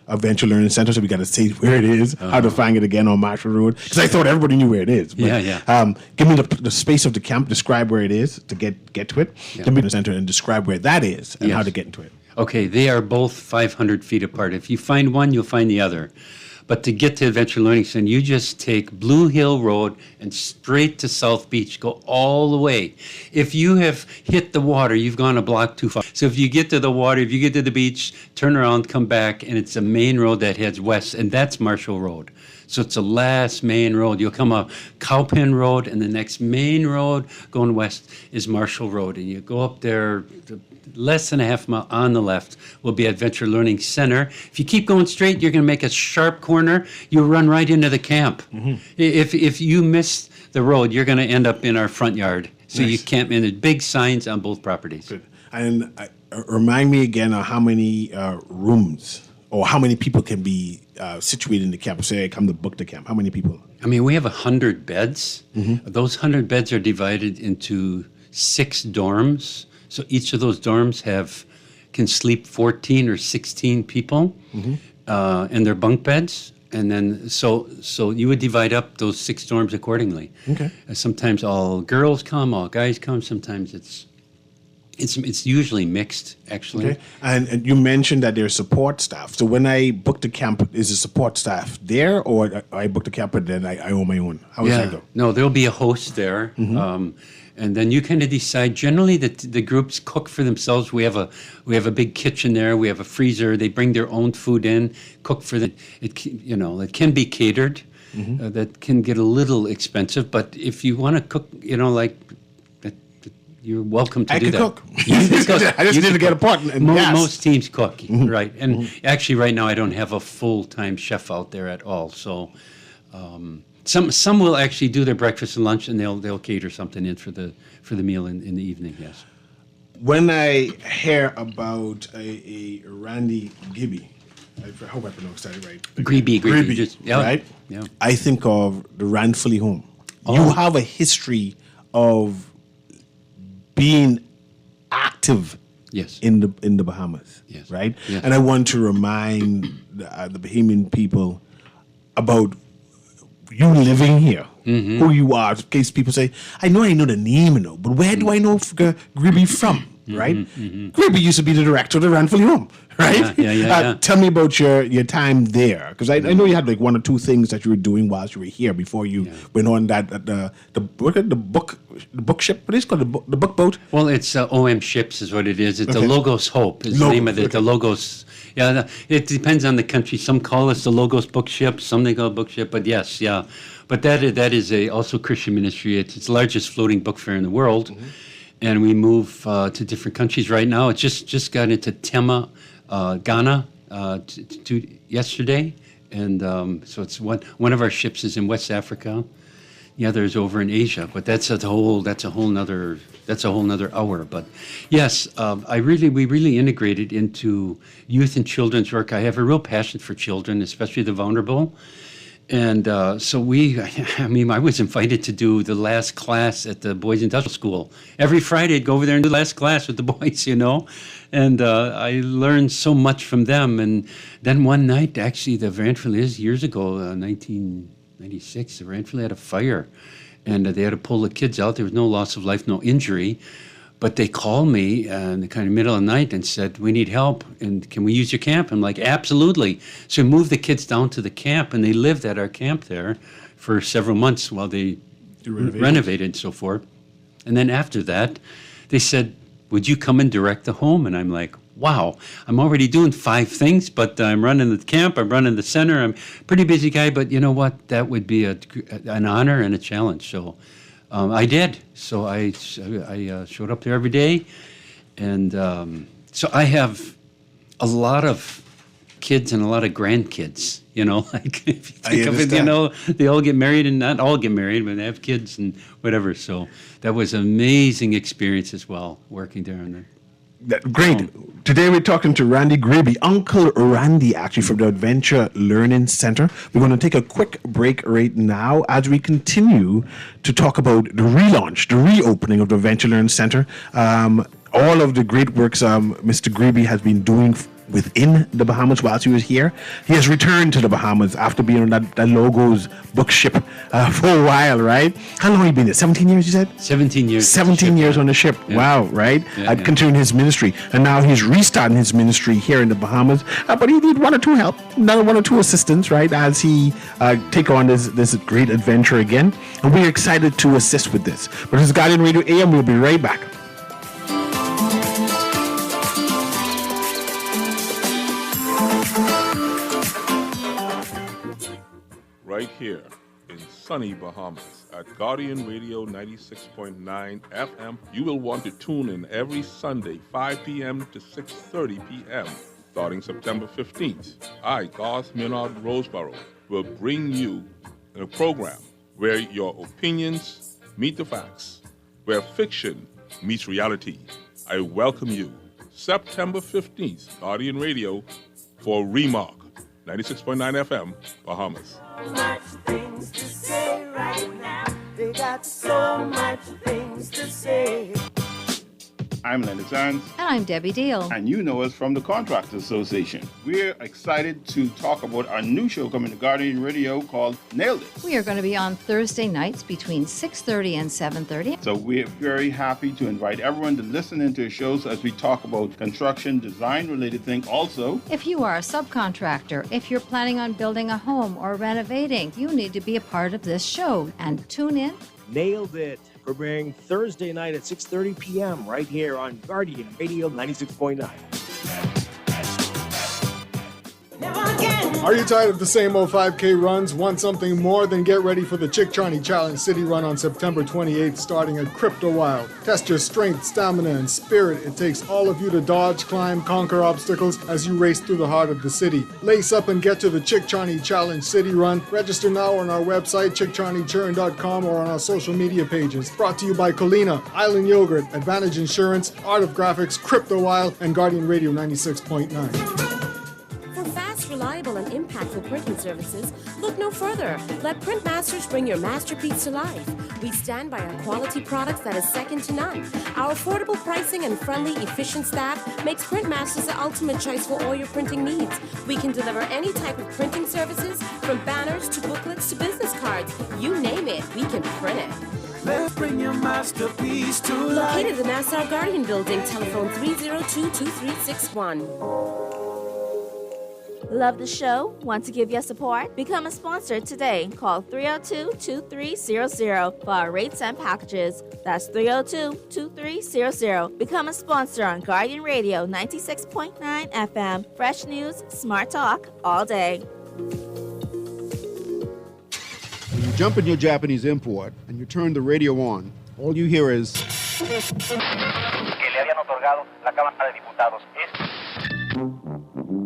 Adventure Learning Center, so we got to say where it is, how to find it again on Marshall Road, because I thought everybody knew where it is. But, Yeah. give me the space of the camp, describe where it is to get to it. Give me the center and describe where that is and how Yes. to get into it. Okay, they are both 500 feet apart. If you find one, you'll find the other. But to get to Adventure Learning Center, you just take Blue Hill Road and straight to South Beach. Go all the way. If you have hit the water, you've gone a block too far. So if you get to the water, if you get to the beach, turn around, come back, and it's a main road that heads west, and that's Marshall Road. So it's the last main road. You'll come up Cowpen Road, and the next main road going west is Marshall Road. And you go up there, less than a half mile on the left will be Adventure Learning Center. If you keep going straight, you're going to make a sharp corner. You'll run right into the camp. If you miss the road, you're going to end up in our front yard. So you can't, and there's big signs on both properties. Good. And remind me again of how many rooms or how many people can be situated in the camp. Say I come to book the camp. How many people? I mean, we have 100 beds. Those 100 beds are divided into 6 dorms. So each of those dorms can sleep 14 or 16 people in their bunk beds. And then, so you would divide up those 6 dorms accordingly. Okay. Sometimes all girls come, all guys come. Sometimes it's usually mixed, actually. Okay. And you mentioned that there's support staff. So when I book the camp, is the support staff there, or I book the camp and then I own my own? How does that go? No, there'll be a host there. And then you kind of decide. Generally, the groups cook for themselves. We have a big kitchen there. We have a freezer. They bring their own food in, cook for the. It can be catered. That can get a little expensive, but if you want to cook, you're welcome to I do could that. cook. You can cook. I just You need can to get a cook. pot and gas. Most teams cook, right? And actually, right now, I don't have a full-time chef out there at all. So, some will actually do their breakfast and lunch, and they'll cater something in for the meal in the evening. Yes. When I hear about a Randy Gibby, I hope I pronounced that right. Greeby. Greeby, right? Yeah. I think of the Ranfully home. You have a history of being active Yes. in the Bahamas, Yes. right? Yes. And I want to remind the Bahamian people about you living here, who you are. In case people say, I know the name, but where do I know Gribby from, right? Gribby used to be the director of the Ranfully home, right? Yeah. Tell me about your time there, because I know you had like 1 or 2 things that you were doing whilst you were here before you went on that the book ship. What is it called, the book boat? Well, it's OM Ships is what it is. It's the Logos Hope is the name of it. Okay. The Logos. Yeah, it depends on the country. Some call us the Logos Book Ship. Some they call it book ship. But yes, yeah. But that is also Christian ministry. It's the largest floating book fair in the world, and we move to different countries right now. It just got into Tema, Ghana, yesterday, and so it's one of our ships is in West Africa. The other is over in Asia, but that's a whole nother hour. But yes, we really integrated into youth and children's work. I have a real passion for children, especially the vulnerable. And so I was invited to do the last class at the Boys Industrial School. Every Friday I'd go over there and do the last class with the boys, And I learned so much from them. And then one night, actually, the Ranfully is years ago, 1996, the Ranfully had a fire. And they had to pull the kids out. There was no loss of life, no injury. But they called me in the kind of middle of the night and said, we need help, and can we use your camp? I'm like, absolutely. So we moved the kids down to the camp, and they lived at our camp there for several months while they renovated and so forth. And then after that, they said, would you come and direct the home? And I'm like, wow, I'm already doing 5 things, but I'm running the camp, I'm running the center, I'm a pretty busy guy, but you know what? That would be an honor and a challenge. So I did. So I showed up there every day. And so I have a lot of kids and a lot of grandkids. Like if you think of it, understand. they all get married, and not all get married, but they have kids and whatever. So that was an amazing experience as well, working there on that. Great. Today we're talking to Randy Graby, Uncle Randy, actually, from the Adventure Learning Center. We're going to take a quick break right now as we continue to talk about the relaunch, the reopening of the Adventure Learning Center. All of the great works Mr. Graby has been doing within the Bahamas whilst he was here. He has returned to the Bahamas after being on that Logos book ship for a while, right? How long have you been there? 17 years, you said? 17 years. 17 years on the ship. Yeah. Wow, right? Yeah, Continuing his ministry. And now he's restarting his ministry here in the Bahamas. But he need one or two assistants, right? As he take on this great adventure again. And we're excited to assist with this. But this is Guardian Radio AM. We'll be right back. Right here in sunny Bahamas at Guardian Radio 96.9 FM. You will want to tune in every Sunday, 5 p.m. to 6:30 p.m. starting September 15th. I, Garth Minard Roseborough, will bring you a program where your opinions meet the facts, where fiction meets reality. I welcome you. September 15th, Guardian Radio for Remark, 96.9 FM, Bahamas. So much things to say right now. They got so much things to say. I'm Leonard Sands. And I'm Debbie Deal. And you know us from the Contractors Association. We're excited to talk about our new show coming to Guardian Radio called Nailed It. We are going to be on Thursday nights between 6:30 and 7:30. So we're very happy to invite everyone to listen into our shows as we talk about construction, design-related things. Also, If you are a subcontractor, if you're planning on building a home or renovating, you need to be a part of this show. And tune in. Nailed It, premiering Thursday night at 6:30 p.m. right here on Guardian Radio 96.9. Are you tired of the same old 5K runs? Want something more? Then get ready for the Chick Charney Challenge City Run on September 28th, starting at Crypto Wild. Test your strength, stamina, and spirit. It takes all of you to dodge, climb, conquer obstacles as you race through the heart of the city. Lace up and get to the Chick Charney Challenge City Run. Register now on our website, chickcharneychurn.com, or on our social media pages. Brought to you by Colina, Island Yogurt, Advantage Insurance, Art of Graphics, Crypto Wild, and Guardian Radio 96.9. Reliable and impactful printing services, look no further. Let Printmasters bring your masterpiece to life. We stand by our quality products that is second to none. Our affordable pricing and friendly, efficient staff makes Printmasters the ultimate choice for all your printing needs. We can deliver any type of printing services, from banners to booklets to business cards. You name it, we can print it. Let's bring your masterpiece to life. Located in the Nassau Guardian Building, telephone 302-2361. Love the show? Want to give your support? Become a sponsor today. Call 302-2300 for our rates and packages. That's 302-2300. Become a sponsor on Guardian Radio 96.9 FM. Fresh news, smart talk, all day. When you jump in your Japanese import and you turn the radio on, all you hear is...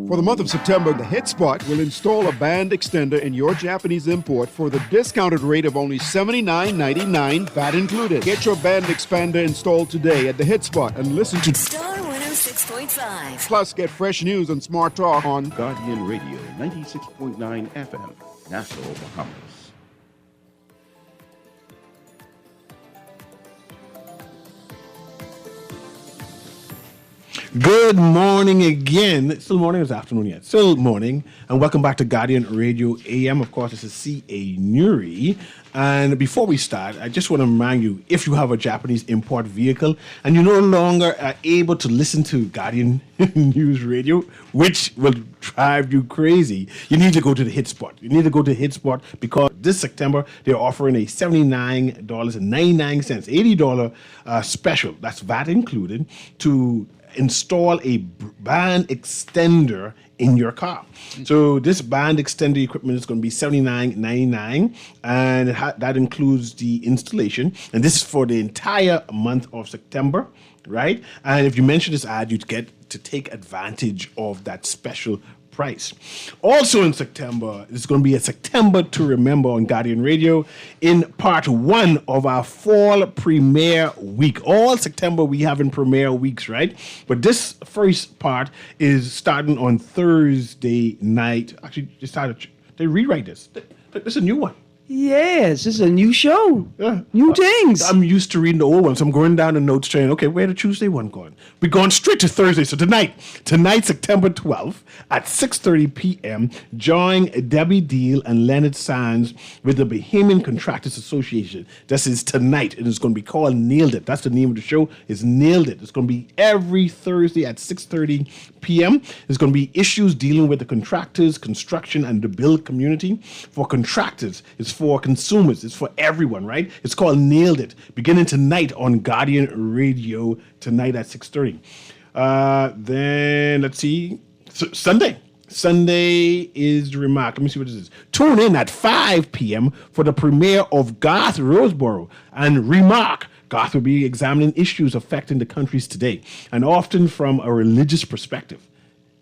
For the month of September, the Hit Spot will install a band extender in your Japanese import for the discounted rate of only $79.99, VAT included. Get your band expander installed today at the Hit Spot and listen to Star 106.5. Plus, get fresh news and smart talk on Guardian Radio 96.9 FM, Nassau, Bahamas. Good morning again. Still morning or is it afternoon yet? Still morning. And welcome back to Guardian Radio AM. Of course, this is CA Newry. And before we start, I just want to remind you, if you have a Japanese import vehicle and you no longer are able to listen to Guardian News Radio, which will drive you crazy, you need to go to the Hit Spot. You need to go to Hit Spot because this September, they're offering a $79.99, $80 special, that's VAT included, to install a band extender in your car. So this band extender equipment is going to be $79.99, and that includes the installation. And this is for the entire month of September, right? And if you mention this ad, you'd get to take advantage of that special price. Also in September, it's going to be a September to Remember on Guardian Radio in part 1 of our fall premiere week. All September we have in premiere weeks, right? But this first part is starting on Thursday night. Actually, they rewrite this. This is a new one. Yes, it's a new show. Yeah. New things. I'm used to reading the old ones. So I'm going down the notes train. Okay, where the Tuesday one going? We're going straight to Thursday. So tonight, September 12th at 6:30 p.m., join Debbie Deal and Leonard Sands with the Bahamian Contractors Association. This is tonight, and it's going to be called Nailed It. That's the name of the show. It's Nailed It. It's going to be every Thursday at 6:30 p.m. There's going to be issues dealing with the contractors, construction, and the build community. For contractors, it's for consumers, it's for everyone, right? It's called Nailed It, beginning tonight on Guardian Radio, tonight at 6:30. Then, let's see, Sunday is the Remark. Let me see what this is. Tune in at 5 p.m. for the premiere of Garth Roseboro and Remark. Garth will be examining issues affecting the countries today, and often from a religious perspective.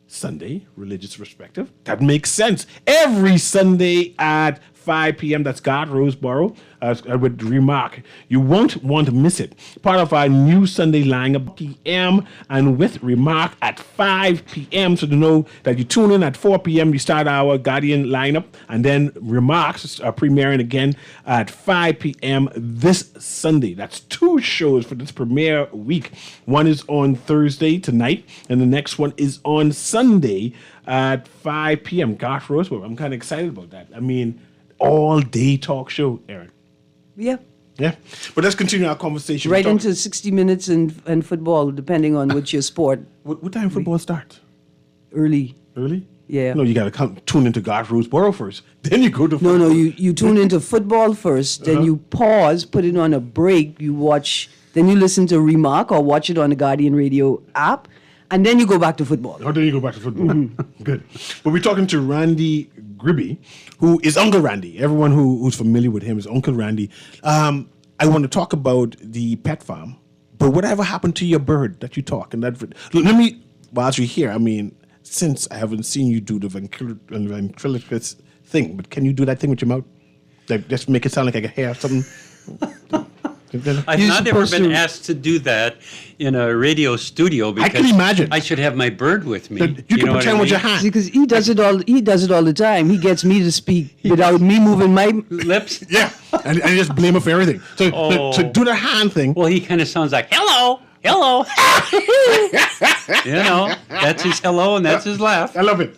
Sunday, religious perspective. That makes sense. Every Sunday at 5 p.m. That's God Roseboro with Remark. You won't want to miss it. Part of our new Sunday lineup, p.m. and with Remark at 5 p.m. So to know that you tune in at 4 p.m. You start our Guardian lineup, and then Remarks are premiering again at 5 p.m. this Sunday. That's 2 shows for this premiere week. One is on Thursday tonight, and the next one is on Sunday at 5 p.m. Garth Roseboro. I'm kind of excited about that. I mean, all-day talk show, Aaron. Yeah. Yeah. But let's continue our conversation. Right into 60 minutes and football, depending on which your sport. What time football starts? Early. Early? Yeah. No, you got to tune into Garth Roseboro first. Then you go to football. No, you tune into football first, then you pause, put it on a break, you watch, then you listen to Remark or watch it on the Guardian Radio app, and then you go back to football. Oh, then you go back to football. Good. But we're talking to Randy Gribby, who is Uncle Randy. Everyone who's familiar with him is Uncle Randy. I want to talk about the pet farm, but whatever happened to your bird that you talk? And that, let me, whilst you're here, I mean, since I haven't seen you do the ventriloquist thing, but can you do that thing with your mouth? Like, just make it sound like I can hear something? I've not ever been asked to do that in a radio studio because I can imagine. I should have my bird with me. You can pretend with your hand. Because he does it all. He does it all the time. He gets me to speak without me moving my lips. Yeah, and you just blame him for everything. So do the hand thing. Well, he kind of sounds like hello. That's his hello and that's his laugh. I love it.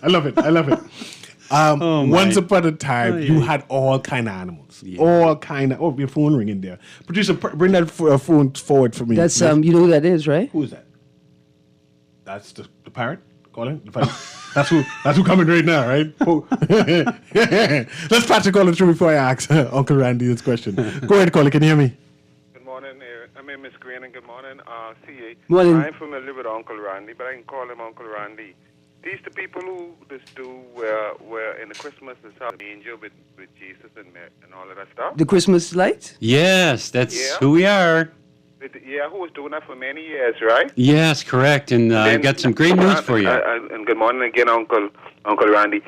Once upon a time, you had all kind of animals. Yeah. All kind of. Oh, your phone ringing there. Producer, bring that phone forward for me. That's you know who that is, right? Who is that? That's the parrot. Calling the parrot. That's who coming right now, right? Let's patch the caller through before I ask Uncle Randy this question. Go ahead, caller. Can you hear me? Good morning, Miss Green, and good morning, CA. Morning. I'm familiar with Uncle Randy, but I can call him Uncle Randy. These the people who just do where in the Christmas is how the angel with Jesus and all of that stuff. The Christmas lights? Yes, that's who we are. Who was doing that for many years, right? Yes, correct. And I've got some great news for you. And good morning again, Uncle Randy.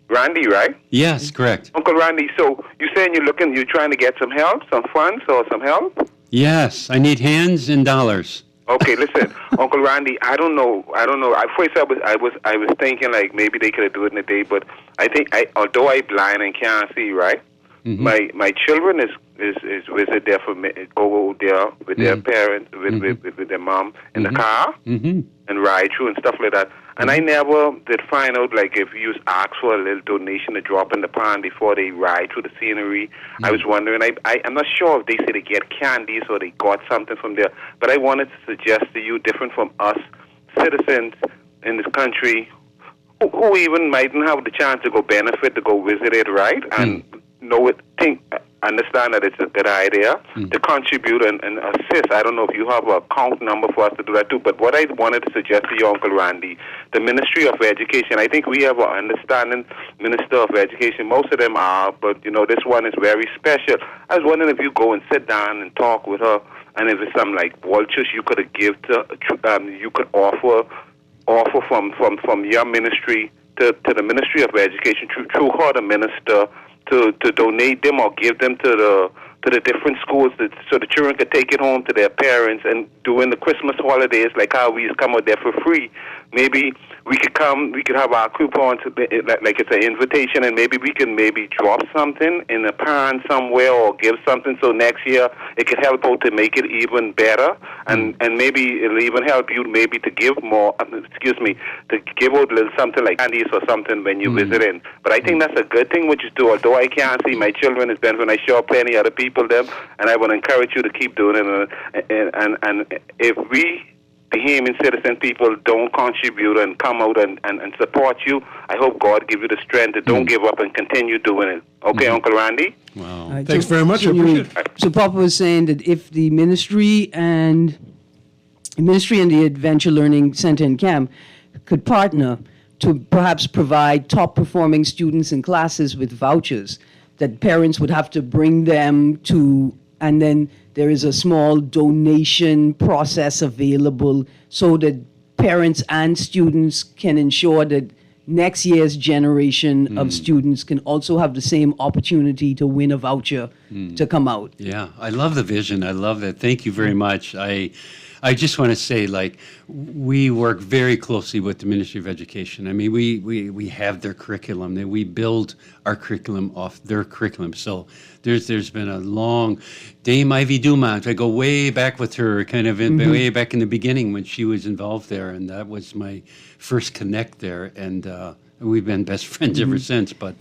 Randy, right? Yes, correct. Uncle Randy, so you're saying you're trying to get some help, some funds or some help? Yes, I need hands and dollars. Okay, listen, Uncle Randy, I don't know. First, I was thinking like maybe they could do it in a day, but I think although I'm blind and can't see, right? Mm-hmm. My children is visit there go there with their parents, with their mom in the car and ride through and stuff like that. And I never did find out, like, if you ask for a little donation to drop in the pond before they ride through the scenery. I was wondering, I'm not sure if they say they get candies or they got something from there, but I wanted to suggest to you, different from us citizens in this country, who even mightn't have the chance to go benefit, to go visit it, right? And understand that it's a good idea to contribute and assist. I don't know if you have a account number for us to do that too, but what I wanted to suggest to you, Uncle Randy, the Ministry of Education, I think we have an understanding Minister of Education. Most of them are, but, this one is very special. I was wondering if you go and sit down and talk with her, and if it's some, like, vouchers you could give to, you could offer from your ministry to the Ministry of Education through her, the minister, to donate them or give them to the different schools so the children could take it home to their parents. And during the Christmas holidays, like how we come out there for free, maybe we could have our coupons, like it's an invitation, and maybe we can drop something in a pond somewhere or give something so next year it could help out to make it even better, and maybe it'll even help you maybe to give more, to give out a little something like candies or something when you visit in. But I think that's a good thing what you do, although I can't see my children as Ben when I show plenty other people them, and I would encourage you to keep doing it, and if we Bahamian citizen people don't contribute and come out and support you, I hope God give you the strength to don't give up and continue doing it. Okay, Uncle Randy? Wow. Thanks very much. I appreciate it. So Papa was saying that if the ministry and the Adventure Learning Center and Camp could partner to perhaps provide top performing students in classes with vouchers, that parents would have to bring them to, and then there is a small donation process available so that parents and students can ensure that next year's generation of students can also have the same opportunity to win a voucher to come out. Yeah, I love the vision. I love that. Thank you very much. I just want to say, like, we work very closely with the Ministry of Education. I mean, we have their curriculum. We build our curriculum off their curriculum. So there's been a long Dame Ivy Dumont. I go way back with her, kind of way back in the beginning when she was involved there, and that was my first connect there. And we've been best friends ever since. But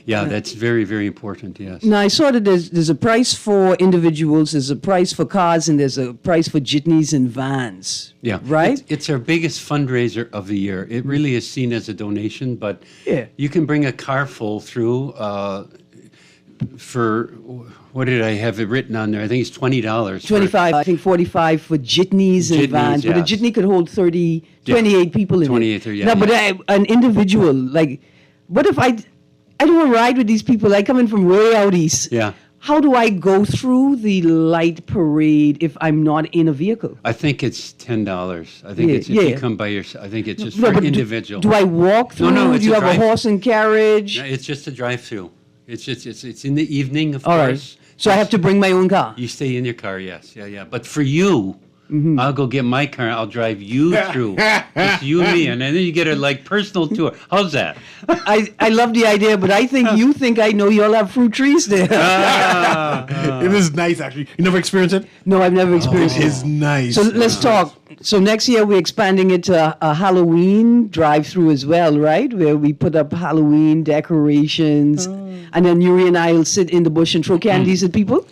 yeah, that's very, very important. Yes. Now I saw that there's a price for individuals, there's a price for cars, and there's a price for jitneys and vans. Yeah. Right? It's our biggest fundraiser of the year. It really is seen as a donation, but you can bring a car full through for, what did I have it written on there? I think it's $20. 25, I think 45 for jitneys and vans. But a jitney could hold 28 people in 28, it. yeah. No, but an individual, like, what if I don't want to ride with these people? I come in from way out east. Yeah. How do I go through the light parade if I'm not in a vehicle? I think it's $10. I think it's if you come by yourself. I think it's just for but individual. Do I walk through? No, do you have a horse and carriage? No, it's just a drive-through. It's just it's in the evening, of All course. right. So I have to bring my own car. You stay in your car, yes, yeah. But for you, I'll go get my car. I'll drive you through. It's you and me, and then you get a personal tour. How's that? I love the idea, but I think you think I know you all have fruit trees there. It is nice, actually. You never experienced it? No, I've never experienced it. It is nice. So let's talk. So next year we're expanding it to a Halloween drive-through as well, right? Where we put up Halloween decorations, and then Newry and I will sit in the bush and throw candies at people.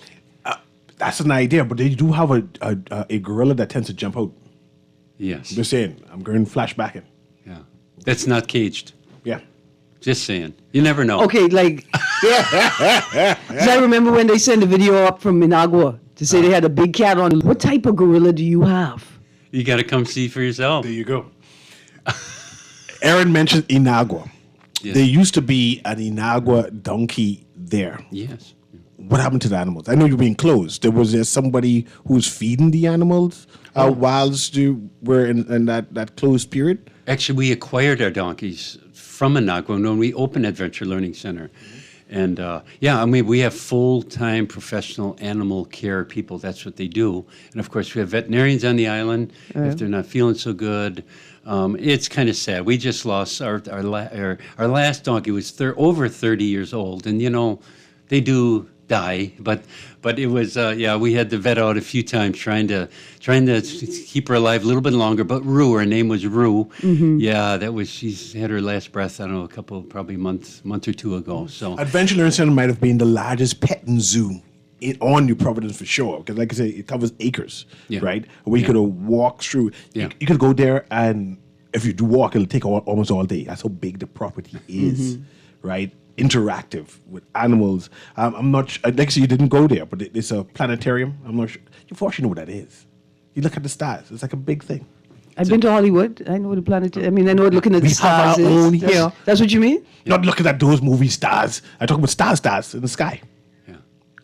That's an idea, but they do have a gorilla that tends to jump out. Yes. Just saying. I'm going flashbacking. Yeah. That's not caged. Yeah. Just saying. You never know. Okay, like, 'cause I remember when they sent a video up from Managua to say they had a big cat on. What type of gorilla do you have? You got to come see for yourself. There you go. Aaron mentioned Inagua. Yes. There used to be an Inagua donkey there. Yes. What happened to the animals? I know you're being closed. Was there somebody who was feeding the animals whilst you were in that closed period? Actually, we acquired our donkeys from Inagua when we opened Adventure Learning Center. And we have full-time professional animal care people. That's what they do. And of course, we have veterinarians on the island if they're not feeling so good. It's kind of sad. We just lost our last donkey was over 30 years old, and they do die, but it was we had to vet out a few times trying to keep her alive a little bit longer. But Rue, her name was Rue. She's had her last breath, I don't know, probably month or two ago. So Adventure Learning Center might have been the largest petting zoo on New Providence for sure, because like I say, it covers acres, right? Where you could walk through. You could go there, and if you do walk, it'll take almost all day. That's how big the property is, right? Interactive with animals. I'm not sure, like I said, you didn't go there, but it's a planetarium. I'm not sure. You fortunately know what that is. You look at the stars. It's like a big thing. I've been to Hollywood. I know what a planetarium. I mean, I know what looking at the stars have our own is. here. That's what you mean? Not looking at those movie stars. I talk about stars in the sky.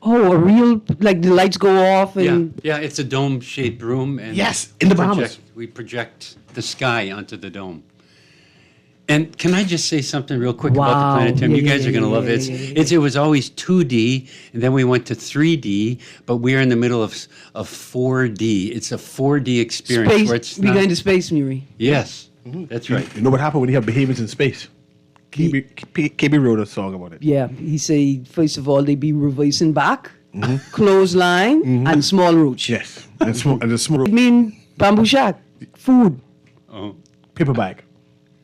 Oh, a real, like the lights go off and... Yeah, it's a dome-shaped room. And yes, in the Bahamas. We project the sky onto the dome. And can I just say something real quick Wow. about the planetarium? Yeah, You guys yeah, are going to yeah, love it. yeah, It was always 2D, and then we went to 3D, but we're in the middle of 4D. It's a 4D experience Space, where it's we not. go into space, Newry. Yes, that's right. You know what happened when you have behemoths in space? KB wrote a song about it. Yeah, he say first of all they be reversing back, clothesline, and small roach. Yes, and the small I mean bamboo shack, food. Oh, paper bag.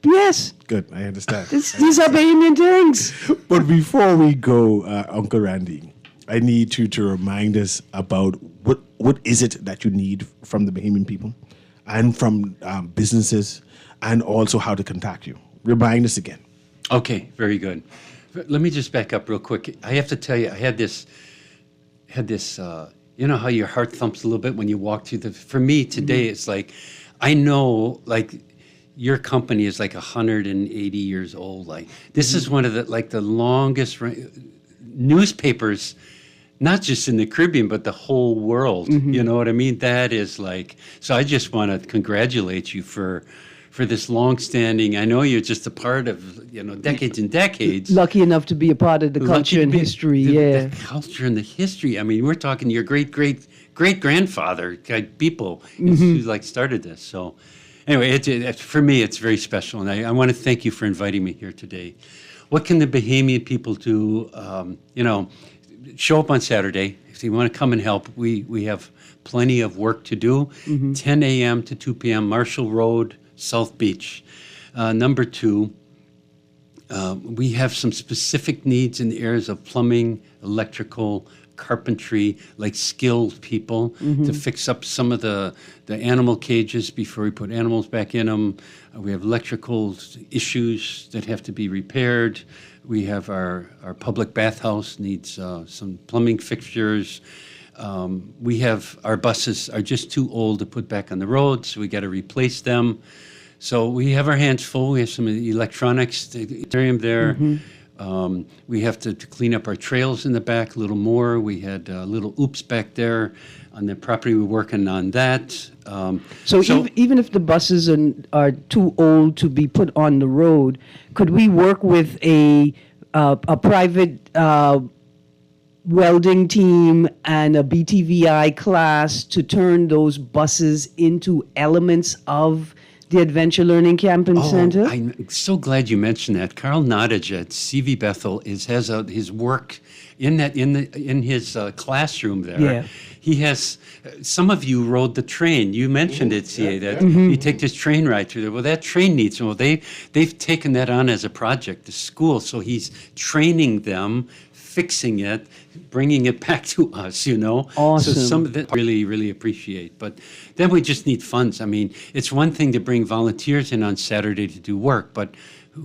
Yes, Good, I understand. these are Bahamian things. But before we go, Uncle Randy, I need you to remind us about what is it that you need from the Bahamian people and from businesses, and also how to contact you. Remind us again. Okay, very good. Let me just back up real quick. I have to tell you, I had this. You know how your heart thumps a little bit when you walk through the. For me today, it's like, I know, like, your company is like 180 years old. Like, this is one of the longest newspapers, not just in the Caribbean, but the whole world. You know what I mean? That is like. So I just want to congratulate you for this long-standing. I know you're just a part of decades and decades. Lucky enough to be a part of the culture and history. The culture and the history. I mean, we're talking your great-great-great-grandfather type people who started this. So anyway, for me, it's very special, and I want to thank you for inviting me here today. What can the Bahamian people do? Show up on Saturday. If you want to come and help, we have plenty of work to do. 10 a.m. to 2 p.m., Marshall Road, South Beach. Number 2, we have some specific needs in the areas of plumbing, electrical, carpentry, like skilled people to fix up some of the animal cages before we put animals back in them. We have electrical issues that have to be repaired. We have our public bathhouse needs some plumbing fixtures. We have our buses are just too old to put back on the road, so we got to replace them. So we have our hands full. We have some electronics, there. We have to clean up our trails in the back a little more. We had little oops back there on the property. We're working on that. So even if the buses are too old to be put on the road, could we work with a private welding team and a BTVI class to turn those buses into elements of the Adventure Learning Camp and Center? I'm so glad you mentioned that. Carl Nottage at CV Bethel has his work in his classroom there. Yeah. He has. Some of you rode the train. You mentioned it, CA, that you take this train ride through there. Well, that train needs. Well, they've taken that on as a project, the school. So he's training them, fixing it, bringing it back to us, Awesome. So some of that I really, really appreciate. But then we just need funds. I mean, it's one thing to bring volunteers in on Saturday to do work, but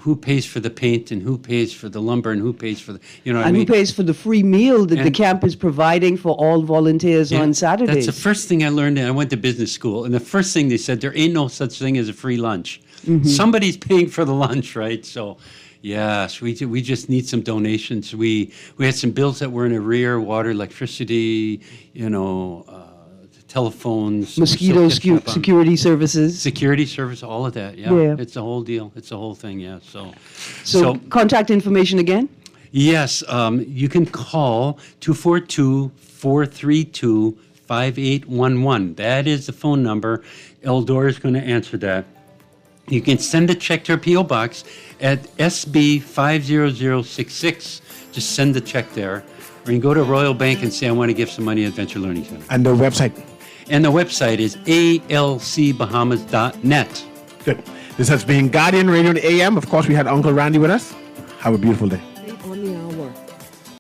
who pays for the paint and who pays for the lumber and who pays for the, who pays for the free meal that the camp is providing for all volunteers on Saturdays? That's the first thing I learned. I went to business school, and the first thing they said, there ain't no such thing as a free lunch. Somebody's paying for the lunch, right? So, yes, we just need some donations. We had some bills that were in arrear: water, electricity, telephones, Mosquito security services. Security service, all of that. Yeah, it's the whole deal. It's the whole thing. Yeah. So contact information again. Yes, you can call 242-432-5811. That is the phone number. Eldor is going to answer that. You can send a check to our P.O. Box at SB 50066. Just send the check there. Or you can go to Royal Bank and say, I want to give some money to Adventure Learning Center. And the website? And the website is alcbahamas.net. Good. This has been Guardian Radio on the AM. Of course, we had Uncle Randy with us. Have a beautiful day.